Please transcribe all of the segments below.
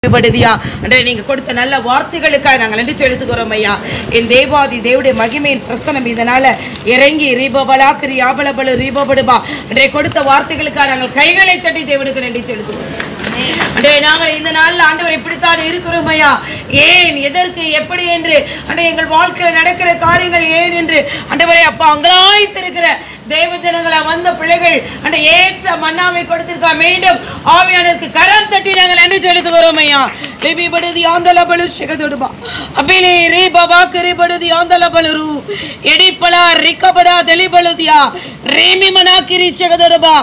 நீங்க கொடுத்த நல்ல வார்த்தைகளுக்காக நாங்கள் நன்றி செலுத்துகிறோம் ஐயா. என் தேவாதி தேவனுடைய மகிமையின் பிரசனம் இதனால இறங்கி ரீபபலாக்கு யாபலபலு ரீபபடுபா அன்றைய கொடுத்த வார்த்தைகளுக்காக நாங்கள் கைகளை தட்டி தேவனுக்கு நன்றி செலுத்துகிறோம். அன்றைய நாங்கள் இந்த நாளில் ஆண்டவர் இப்படித்தான் இருக்கிறோம் ஐயா. ஏன், எதற்கு, எப்படி என்று அன்றைய எங்கள் வாழ்க்கையில் நடக்கிற காரியங்கள் ஏன் என்று ஆண்டவரே அப்பா அங்கலாய்த்திருக்கிற தேவ ஜனங்களா வந்த பிள்ளைகள் அந்த ஏற்ற மன்னாவை கொடுத்திருக்கா. மீண்டும் ஆவியானவருக்கு கரம் தட்டி நாங்கள் நன்றி செலுத்துகிறோம் ஐயா. லிபி படுதி ஆந்தல பலு சிகதுடுபா அபிலே ரீ பாபா கரி படுதி ஆந்தல பலுரு எடிப்பலா ரிக்கபடா தெலி பலுதியா ரேமி மனா கிரி சிகதுடுபா.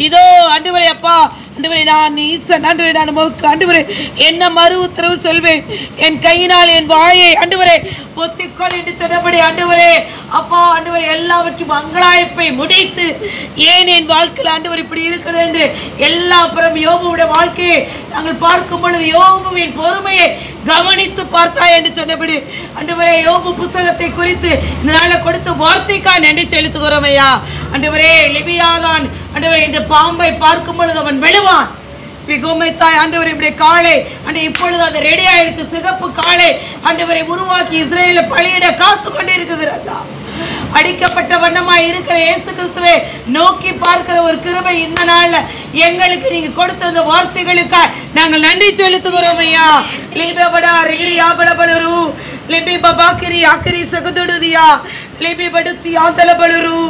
இதோ ஆண்டவரே அப்பா, ஆண்டவரே நான் ஈசன், ஆண்டவரே நான் உமக்கு ஆண்டவரே என்ன மறு உத்தரவு சொல்வேன், என் கையினால் என் வாயை ஆண்டவரே பொத்திக்கொள் என்று சொன்னபடி ஆண்டவரே அப்பா ஆண்டவரே எல்லாவற்றும் அங்கலாய்ப்பை முடித்து ஏன் என் வாழ்க்கையில் ஆண்டவர் இப்படி இருக்கிறது என்று எல்லா புறம் யோபுவுடைய வாழ்க்கையை நாங்கள் பார்க்கும் பொழுது யோபுவின் பொறுமையை கவனித்து பார்த்தாய் என்று சொன்னபடி ஆண்டவரே யோபு புஸ்தகத்தை குறித்து இந்த நாளில் கொடுத்த வார்த்தைக்காக நன்றி செலுத்துகிறோம் ஐயா. ஆண்டவரே லிபியாதான் ஆண்டவரே என்று பாம்பை பார்க்கும் பொழுது அவன் விழுவான். பிகோமைத்தாய் ஆண்டவரே இப்படி காளை அண்ட் இப்பொழுது அது ரெடி ஆயிடுச்சு. சிகப்பு காளை ஆண்டவரை உருவாக்கி இஸ்ரேலை பலியிட காத்து கொண்டே இருக்குது ராஜா. அடிக்கப்பட்ட வண்ணமாய் இருக்கிற இயேசு கிறிஸ்துவை நோக்கி பார்க்கிற ஒரு கிருபை இந்த நாள்ல எங்களுக்கு நீங்க கொடுத்த அந்த வார்த்தைகளுக்காக நாங்கள் நன்றி செலுத்துகிறோம் ஐயா. லிபபடா ரிகிரி ஆபலபலரு லிபி பபாக்கிரி ஆக்கிரி சகுதுடுதியா லிபி படுத்தி ஆந்தல பலுரு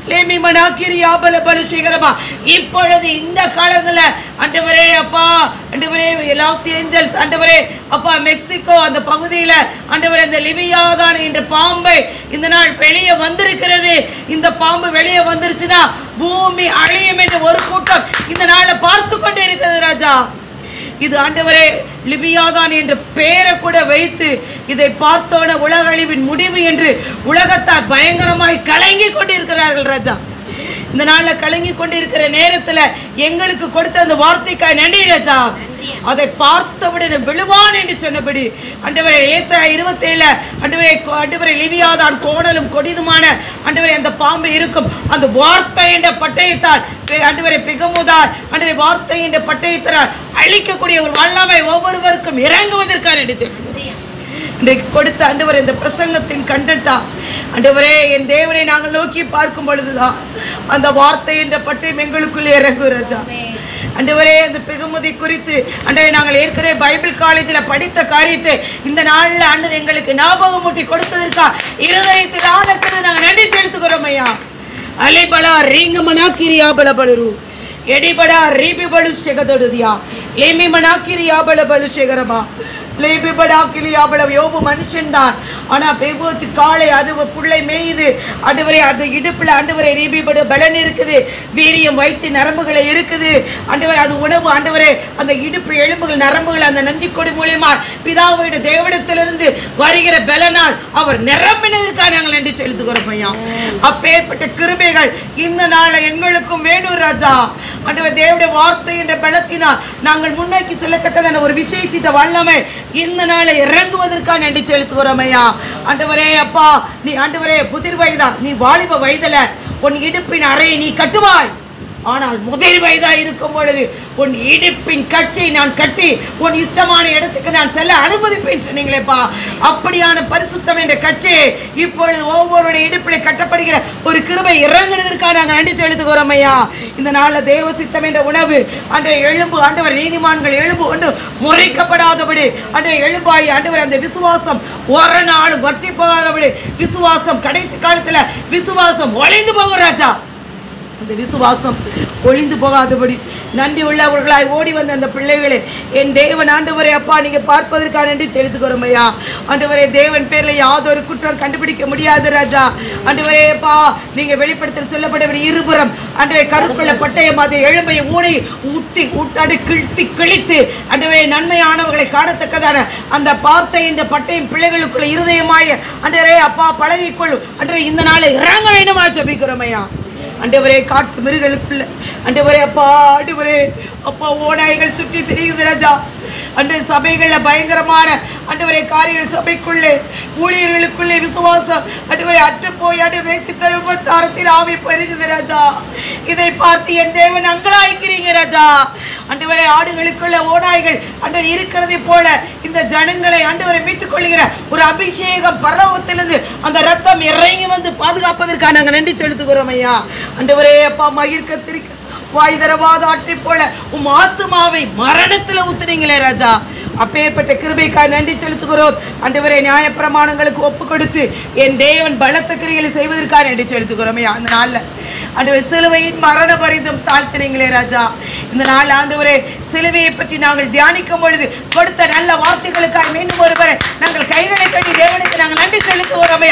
லேமி மனாக்கிரி ஆபல பலு சிகரபா. இப்பொழுது இந்த காலங்களில் ஆண்டவரே அப்பா ஆண்டவரே லாஸ் ஏஞ்சல்ஸ் ஆண்டவரே அப்பா மெக்சிகோ அந்த பகுதியில் ஆண்டவரே இந்த லிபியாதான் என்ற பாம்பை இந்த நாள் வெளியே வந்திருக்கிறது. இந்த பாம்பு வெளியே வந்துருச்சுன்னா பூமி அழியும் என்று ஒரு கூட்டம் இந்த நாளை பார்த்து கொண்டே இருக்கிறது ராஜா. இது ஆண்டவரே லிபியாதான் என்ற பெயரை கூட வைத்து இதை பார்த்தோன உலக அழிவின் முடிவு என்று உலகத்தார் பயங்கரமாய் கலங்கி கொண்டிருக்கிறார்கள் ராஜா. இந்த நாள்ல கலங்கி கொண்டிருக்கிற நேரத்துல எங்களுக்கு கொடுத்த அந்த வார்த்தைக்காக நன்றி ராஜா. அதை பார்த்தவுடனே விழுவான் என்று சொன்னபடி ஆண்டவரே ஏசாயா 27 ஆண்டவரே லிபியாதான் கோணலும் கொடிதுமான ஆண்டவரே அந்த பாம்பு இருக்கும். அந்த வார்த்தை என்ற பட்டயத்தால் ஆண்டவரே பிகமுதார் ஆண்டவரே வார்த்தை என்ற பட்டயத்தால் அழிக்கக்கூடிய ஒரு வல்லமை ஒவ்வொருவருக்கும் இறங்குவதற்கான என்று சொன்னது இன்றைக்கு கொடுத்த ஆண்டவரே இந்த பிரசங்கத்தின் கண்டென்ட்டா ஆண்டவரே என் தேவனை நாங்கள் நோக்கி பார்க்கும் பொழுதுதான் அந்த வார்த்தை என்ற பட்டயம் எங்களுக்குள்ளே இறங்கும் ராஜா. ஆண்டவரே அந்த பிகமுதி குறித்து ஆண்டவரே நாங்கள் ஏற்கனவே பைபிள் காலேஜில் படித்த காரியத்தை இந்த நாளில் ஆண்டவர் எங்களுக்கு ஞாபகம் ஊட்டி கொடுத்ததற்கா இருதயத்தில் ஆனக்கிறது நாங்கள் நன்றி செலுத்துகிறோம் ஐயா. அலிபலா ரீங்க மனாக்கிரியா பலபலரு எடிபடா ரீபி பலு செகதொடுதியா லேமி மனாக்கிரியா பலபலு செகரமா யோபு மனுஷன் தான். ஆனா பெகுவத்து காளை அது புள்ளை மேயுது ஆண்டவரே. அந்த இடுப்புல ஆண்டவரே ரீபிபடு பலன் இருக்குது, வீரியம் வயிற்று நரம்புகளை இருக்குது ஆண்டவரே. அது உணவு ஆண்டவரே. அந்த இடுப்பு எலும்புகள் நரம்புகள் அந்த நஞ்சிக்கொடி மூலியமா பிதாவுடைய தேவனிடத்திலிருந்து வருகிற பலனால் அவர் நிரம்பினதற்காக நாங்கள் நன்றி செலுத்துகிறோம் ஐயா. அப்பேற்பட்ட கிருபைகள் இந்த நாளை எங்களுக்கும் வேணும் ராஜா. ஆண்டவர் தேவனுடைய வார்த்தை என்ற பலத்தினால் நாங்கள் முன்னோக்கி செல்லத்தக்கதான ஒரு விசேஷித்த வல்லமை இந்த நாளை இறங்குவதற்காக நன்றி செலுத்துகிறோம் ஐயா. ஆண்டவரே அப்பா நீ ஆண்டவரே புதிர் வயதா நீ வாலிப வயதுல உன் இடுப்பின் அறையை நீ கட்டுவாய். ஆனால் முதிர் வயதா இருக்கும் பொழுது உன் இடுப்பின் கட்சியை நான் கட்டி உன் இஷ்டமான இடத்துக்கு நான் செல்ல அனுமதிப்பேன் சொன்னீங்களேப்பா. அப்படியான பரிசுத்தம் என்ற கட்சியை இப்பொழுது ஒவ்வொருடைய இடுப்பில் கட்டப்படுகிற ஒரு கிருபை இறங்குனதற்காக நாங்கள் நன்றி செலுத்துகிறோம் ஐயா. இந்த நாளில் தேவ சித்தம் என்ற உணவு அன்றைய எலும்பு ஆண்டவர் நீதிமான்கள் எலும்பு ஒன்று முறைக்கப்படாதபடி அன்றைய எலும்பாய் ஆண்டவர் அந்த விசுவாசம் ஒரு நாள் வற்றி போகாதபடி விசுவாசம் கடைசி காலத்தில் விசுவாசம் ஒளிந்து போகும் ராஜா. அந்த விசுவாசம் ஒளிந்து போகாதபடி நன்றி உள்ளவர்களாய் ஓடி வந்த அந்த பிள்ளைகளே என் தேவன் ஆண்டவரே அப்பா நீங்க பார்ப்பதற்காக நன்றி செலுத்துகிறோம் ஐயா. ஆண்டவரே தேவன் பேர்ல யாதொரு குற்றம் கண்டுபிடிக்க முடியாது ராஜா. ஆண்டவரே அப்பா நீங்க வெளிப்படுத்த சொல்லப்பட்டவர் இருபுறம் ஆண்டவரே கருக்குள்ள பட்டயம் அதை எலும்பை ஊனை ஊட்டி ஊட்டாடி கிழித்து கிழித்து ஆண்டவரே நன்மையானவர்களை காணத்தக்கதான அந்த வார்த்தை என்ற பட்டயம் பிள்ளைகளுக்குள்ள இருதயமாய் ஆண்டவரே அப்பா பழகிக்கொள்ளும் ஆண்டவரே இந்த நாளை இறங்க வேண்டுமா ஜெபிக்கிறோம் ஐயா. ஆண்டவரே காட்டு மிருகங்களுக்குள்ள ஆண்டவரே அப்பா ஆண்டவரே அப்பா ஓநாய்கள் சுற்றி திரியுது ராஜா. அந்த சபைகள்ல பயங்கரமான ஆண்டவரே காரியங்கள் சபைக்குள்ளே ஊழியர்களுக்குள்ளே விசுவாசம் ஆண்டவரே அற்று போய் ஆண்டவரே சித்தர உபச்சாரத்தில் ஆவி பெருகுது ராஜா. இதை பார்த்து என் தேவன் அங்கலாய்க்கிறீங்க ராஜா. ஆண்டவரே ஆடுகளுக்குள்ள ஓநாய்கள் ஆண்டவர் இருக்கிறதை போல இந்த ஜனங்களை ஆண்டவரை மீட்டுக் கொள்ளுகிற ஒரு அபிஷேகம் பரலோகத்திலிருந்து அந்த ரத்தம் இறங்கி வந்து பாதுகாப்பதற்காக நாங்கள் நன்றி செலுத்துகிறோம் ஐயா. ஆண்டவரே அப்பா மகிழ்ச்சிக்கு வாய் தரவாத ஆட்டை போல உம் ஆத்துமாவை மரணத்துல ஊத்துனீங்களே ராஜா. அப்பேற்பட்ட கிருபைக்காய் நன்றி செலுத்துகிறோம். ஆண்டவரே நியாய பிரமாணங்களுக்கு ஒப்பு கொடுத்து என் தேவன் பலத்த கிரிகளை செய்வதற்காக நன்றி செலுத்துகிறோம். அந்த நாள்ல ஆண்டவரே சிலுவையின் மரண பரிதம் தாழ்த்தினீங்களே ராஜா. இந்த நாள் ஆண்டவரே சிலுவையை பற்றி நாங்கள் தியானிக்கும் பொழுது கொடுத்த நல்ல வார்த்தைகளுக்காக மீண்டும் ஒருவரை நாங்கள் கைகளை தட்டி தேவனுக்கு நாங்கள் நன்றி செலுத்துகிறோம்.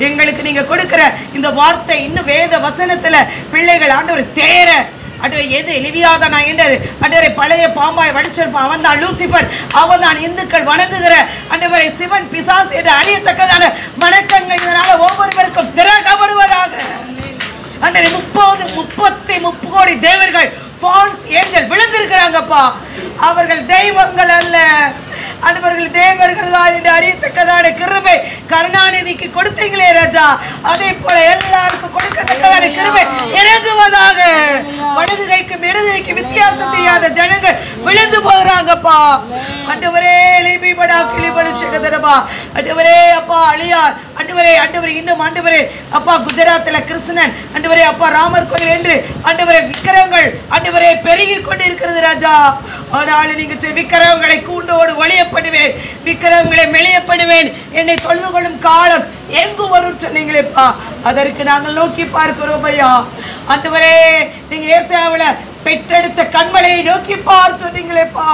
எங்களுக்கு நீங்க கொடுக்கிற இந்த வார்த்தை இன்னும் வேத வசனத்துல பிள்ளைகள் ஆண்டவர் தேர அன்றரை எது லிவியாதனா என்றது அன்றரை பழைய பாம்பாய் வடிச்சிருப்பான். அவன் தான் லூசிபர், அவன் தான் இந்துக்கள் வணங்குகிற அன்றவரை சிவன் பிசாசு என்று அறியத்தக்கதான மனக்கண்கள் இதனால ஒவ்வொருவருக்கும் திறக்கப்படுவதாக. அன்றரை 30 கோடி தேவர்கள் ஃபால்ஸ் ஏஞ்சல் விழுந்திருக்கிறாங்கப்பா. அவர்கள் தெய்வங்கள் அல்ல, அவர்கள் தேவர்கள் தான் என்று அறியத்தக்கதான கிருபை கருணாநிதிக்கு கொடுத்தீங்களே ராஜா. அதே போல எல்லாருக்கும் கொடுக்கத்தக்கதான கிருபை இறங்குவதாக. வலது கைக்கும் இடது கைக்கு வித்தியாசம் தெரியாத ஜனங்கள் விழுந்து போகிறாங்கப்பா. ஆண்டவரே லிபிபடா கிளிபடு சகதரபா ஆண்டவரே அப்பா அழியார் ஆண்டவரே ஆண்டவரே இன்னும் ஆண்டவரே அப்பா குஜராத்தில் கிருஷ்ணன் ஆண்டவரே அப்பா ராமர் கோயில் என்று ஆண்டவரே விக்கிரகங்கள் ஆண்டவரே பெருகி கொண்டு இருக்கிறது ராஜா. ஆனால் நீங்க விக்கிரகங்களை கூண்டோடு ஒளிய பண்ணுவேன், விக்கிரகங்களை மெளிய பண்ணுவேன், என்னை தொழுது கொள்ளும் காலம் எங்கு வரும் சொன்னீங்களேப்பா. அதற்கு நாங்கள் நோக்கி பார்க்கிறோம் ஐயா. ஆண்டவரே நீங்க ஏசாயாவுல பெற்றெடுத்த கண்மலையை நோக்கி பார் சொன்னீங்களேப்பா.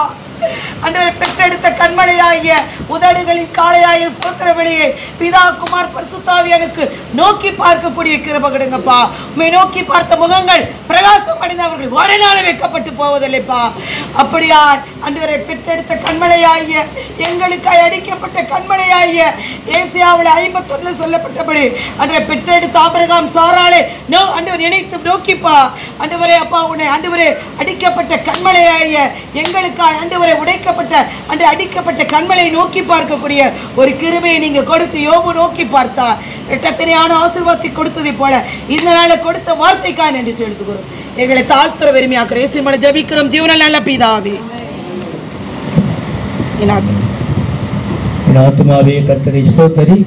ஆண்டவரே பெற்றெடுத்த கண்மலையாகிய உதடுகளின் காளையாகிய சோத்திர வெளியே பிதா குமார் பரிசுத்தாவியானுக்கு நோக்கி பார்க்கக்கூடிய கிருபை கொடுங்கப்பா. உம்மை நோக்கி பார்த்த முகங்கள் பிரகாசம் அடைந்தவர்கள் ஒரு நாள் வைக்கப்பட்டு போவதில்லைப்பா. அப்படியா ஆண்டவரே பெற்றெடுத்த கண்மலையாகிய எங்களுக்காய் அடிக்கப்பட்ட கண்மலையாகிய ஏசாயாவில் 51 சொல்லப்பட்டபடி ஆண்டவரே பெற்றெடுத்த ஆபிரகாம் சாராளே ஆண்டவர் நினைத்து நோக்கிப்பா. ஆண்டவரே அப்பா உன்னை ஆண்டவரே அடிக்கப்பட்ட கண்மலையாகிய எங்களுக்காய் ஆண்டவரே உடைக்கப்பட்ட அன்று அடிக்கப்பட்ட கண்மலை நோக்கி பார்க்கக்கூடிய ஒரு கிருபையை நீங்க கொடுத்து யோபு நோக்கி பார்த்தா இரட்டத்தனையான ஆசீர்வாதத்தை கொடுத்ததை போல இந்த நாளை கொடுத்த வார்த்தைக்காக நன்றி செலுத்துகிறோம். எங்களை தாழ்த்துற பெருமையாக்குற இயேசுவின் ஜெபிக்கிறோம் ஜீவனில் நல்ல பிதாவே. என் ஆத்துமாவே கர்த்தரை ஸ்தோத்திரி.